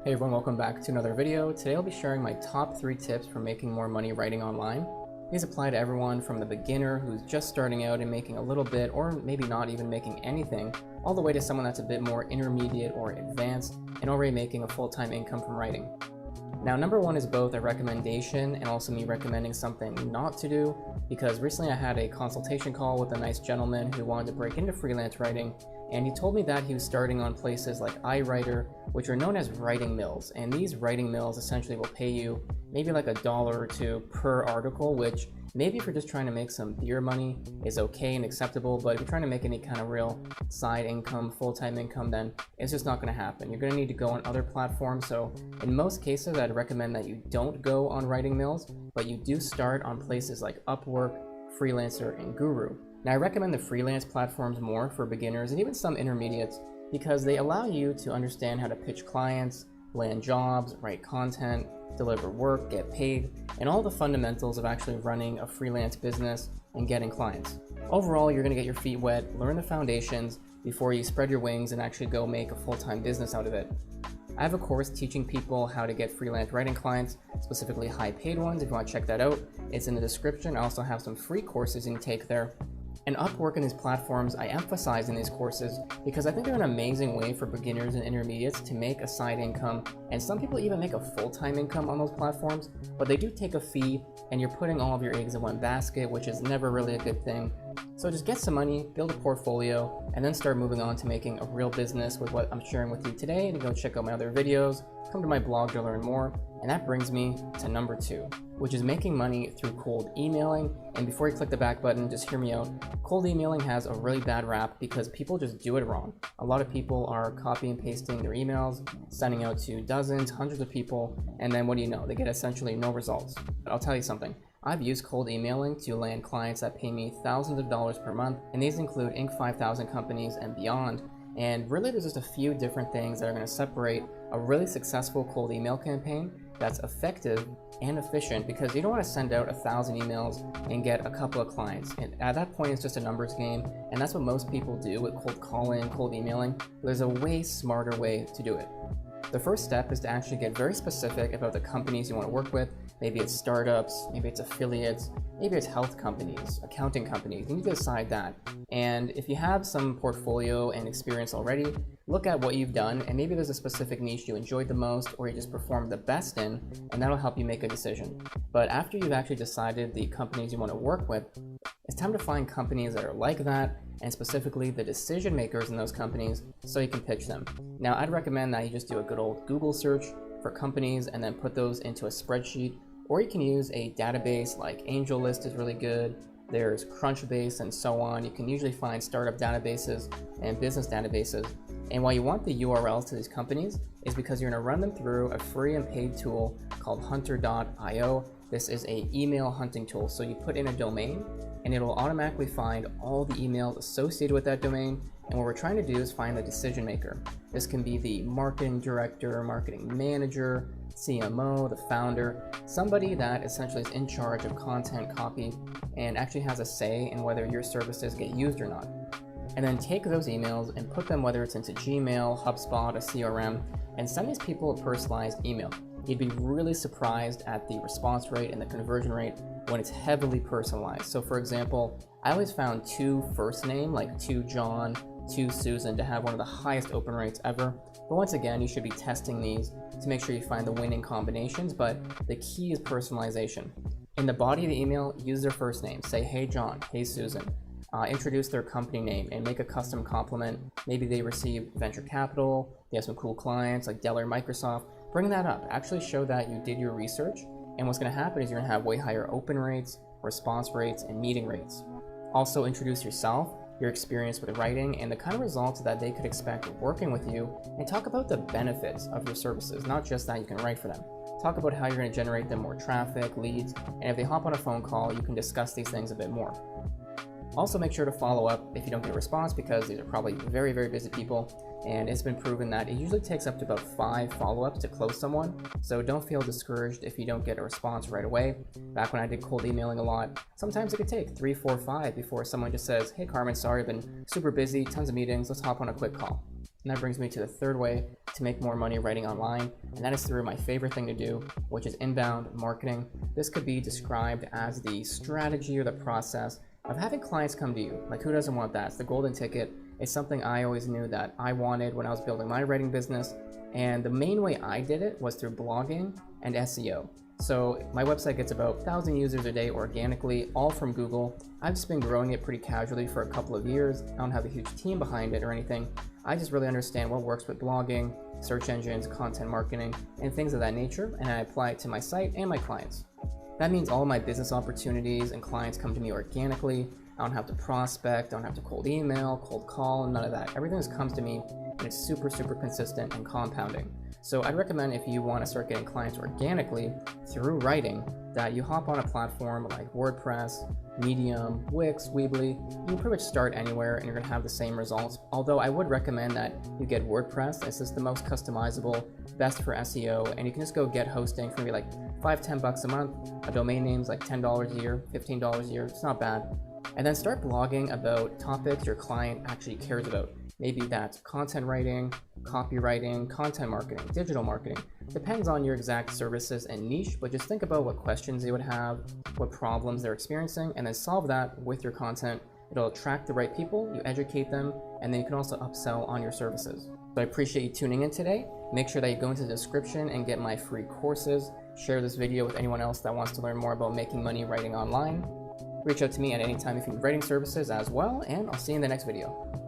Hey everyone, welcome back to another video. Today I'll be sharing my top 3 tips for making more money writing online. These apply to everyone from the beginner who's just starting out and making a little bit, or maybe not even making anything, all the way to someone that's a bit more intermediate or advanced and already making a full-time income from writing. Now, number 1 is both a recommendation and also me recommending something not to do, because recently I had a consultation call with a nice gentleman who wanted to break into freelance writing, and he told me that he was starting on places like iWriter, which are known as writing mills, and these writing mills essentially will pay you maybe like $1 or $2 per article, which maybe if you're just trying to make some beer money is okay and acceptable, but if you're trying to make any kind of real side income, full-time income, then it's just not going to happen. You're going to need to go on other platforms. So in most cases, I'd recommend that you don't go on writing mills, but you do start on places like Upwork, Freelancer, and Guru. Now, I recommend the freelance platforms more for beginners and even some intermediates because they allow you to understand how to pitch clients, land jobs, write content, deliver work, get paid, and all the fundamentals of actually running a freelance business and getting clients. Overall, you're going to get your feet wet, learn the foundations before you spread your wings and actually go make a full-time business out of it. I have a course teaching people how to get freelance writing clients, specifically high-paid ones. If you want to check that out, it's in the description. I also have some free courses you can take there. And Upwork and these platforms, I emphasize in these courses because I think they're an amazing way for beginners and intermediates to make a side income, and some people even make a full-time income on those platforms, but they do take a fee and you're putting all of your eggs in one basket, which is never really a good thing. So just get some money, build a portfolio, and then start moving on to making a real business with what I'm sharing with you today. And go check out my other videos, come to my blog to learn more. And that brings me to number 2, which is making money through cold emailing. And before you click the back button, just hear me out. Cold emailing has a really bad rap because people just do it wrong. A lot of people are copy and pasting their emails, sending out to dozens, hundreds of people, and then what do you know? They get essentially no results. But I'll tell you something. I've used cold emailing to land clients that pay me thousands of dollars per month, and these include Inc. 5000 companies and beyond. And really, there's just a few different things that are going to separate a really successful cold email campaign that's effective and efficient, because you don't want to send out 1,000 emails and get a couple of clients. And at that point, it's just a numbers game, and that's what most people do with cold calling, cold emailing. There's a way smarter way to do it. The first step is to actually get very specific about the companies you want to work with. Maybe it's startups, maybe it's affiliates, maybe it's health companies, accounting companies. You need to decide that. And if you have some portfolio and experience already, look at what you've done, and maybe there's a specific niche you enjoyed the most or you just performed the best in, and that'll help you make a decision. But after you've actually decided the companies you want to work with, it's time to find companies that are like that, and specifically the decision makers in those companies, so you can pitch them. Now, I'd recommend that you just do a good old Google search for companies and then put those into a spreadsheet, or you can use a database like AngelList is really good. There's Crunchbase and so on. You can usually find startup databases and business databases. And why you want the URLs to these companies is because you're going to run them through a free and paid tool called Hunter.io. This is an email hunting tool. So you put in a domain and it'll automatically find all the emails associated with that domain. And what we're trying to do is find the decision maker. This can be the marketing director, marketing manager, CMO, the founder, somebody that essentially is in charge of content copy and actually has a say in whether your services get used or not. And then take those emails and put them, whether it's into Gmail, HubSpot, a CRM, and send these people a personalized email. You'd be really surprised at the response rate and the conversion rate when it's heavily personalized. So for example, I always found 2 first name, like 2 John, 2 Susan, to have one of the highest open rates ever. But once again, you should be testing these to make sure you find the winning combinations, but the key is personalization. In the body of the email, use their first name. Say, hey John, hey Susan. Introduce their company name and make a custom compliment. Maybe they receive venture capital, they have some cool clients like Dell or Microsoft. Bring that up. Actually show that you did your research, and what's going to happen is you're going to have way higher open rates, response rates, and meeting rates. Also introduce yourself, your experience with writing, and the kind of results that they could expect working with you, and talk about the benefits of your services, not just that you can write for them. Talk about how you're going to generate them more traffic, leads, and if they hop on a phone call, you can discuss these things a bit more. Also, make sure to follow up if you don't get a response, because these are probably very, very busy people, and it's been proven that it usually takes up to about 5 follow-ups to close someone. So don't feel discouraged if you don't get a response right away. Back when I did cold emailing a lot, sometimes it could take 3, 4, 5 before someone just says, hey Carmen, sorry, I've been super busy, tons of meetings, let's hop on a quick call. And that brings me to the third way to make more money writing online, and that is through my favorite thing to do, which is inbound marketing. This could be described as the strategy or the process of having clients come to you. Like, who doesn't want that? It's the golden ticket. It's something I always knew that I wanted when I was building my writing business, and the main way I did it was through blogging and SEO. So my website gets about 1,000 users a day organically, all from Google. I've just been growing it pretty casually for a couple of years. I don't have a huge team behind it or anything. I just really understand what works with blogging, search engines, content marketing, and things of that nature, and I apply it to my site and my clients. That means all of my business opportunities and clients come to me organically. I don't have to prospect, don't have to cold email, cold call, none of that. Everything just comes to me, and it's super consistent and compounding. So I'd recommend, if you want to start getting clients organically through writing, that you hop on a platform like WordPress, Medium, Wix, Weebly. You can pretty much start anywhere and you're going to have the same results. Although I would recommend that you get WordPress. It's just the most customizable, best for SEO, and you can just go get hosting for maybe like $5-10 a month. A domain name's like $10 a year, $15 a year. It's not bad. And then start blogging about topics your client actually cares about. Maybe that's content writing, copywriting, content marketing, digital marketing. Depends on your exact services and niche, but just think about what questions they would have, what problems they're experiencing, and then solve that with your content. It'll attract the right people, you educate them, and then you can also upsell on your services. So I appreciate you tuning in today. Make sure that you go into the description and get my free courses. Share this video with anyone else that wants to learn more about making money writing online. Reach out to me at any time if you need writing services as well, and I'll see you in the next video.